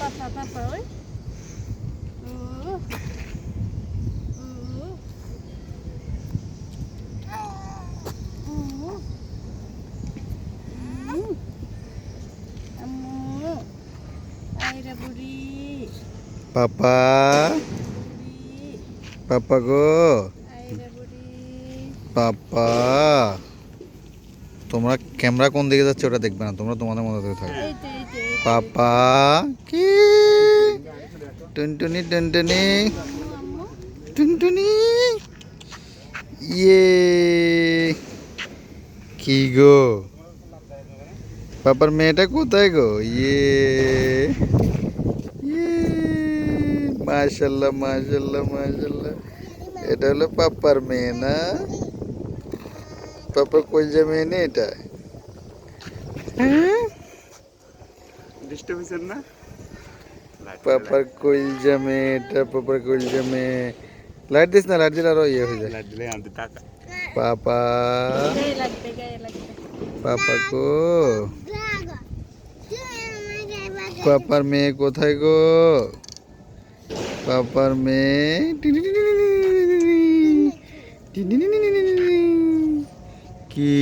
পাপা ওই আইরা বুড়ি পাপা বুড়ি পাপা গো আইরা বুড়ি পাপা তোমরা ক্যামেরা কোন দিকে যাচ্ছে ওটা দেখবে না, তোমরা তোমাদের মতো করে থাকো। এই তো পাপা কি টুনটুনি টুনটুনি আম্মু টুনটুনি ইয়ে কি গো পাপার মেয়েটা কোথায় গো? ইয়ে ইয়ে মাশাল্লাহ মাশাল্লাহ মাশাল্লাহ, এটা হলো পাপার মেয়ে না? পাপার কলজা মেয়ে নেই এটা? হ্যাঁ ডিস্টার্ব হয়েছেন না? পাপার কলজা মেয়ে এটা, পাপার কলজা মেয়ে। লাইট দিস না, লাইট দিলে আরো ইয়ে হয়ে যায়। লাইট দিলে আনতে টাকা। পাপা গায়ে লাগবে পাপা গো পাপার মেয়ে কোথায় গো? পাপার মেয়ে কি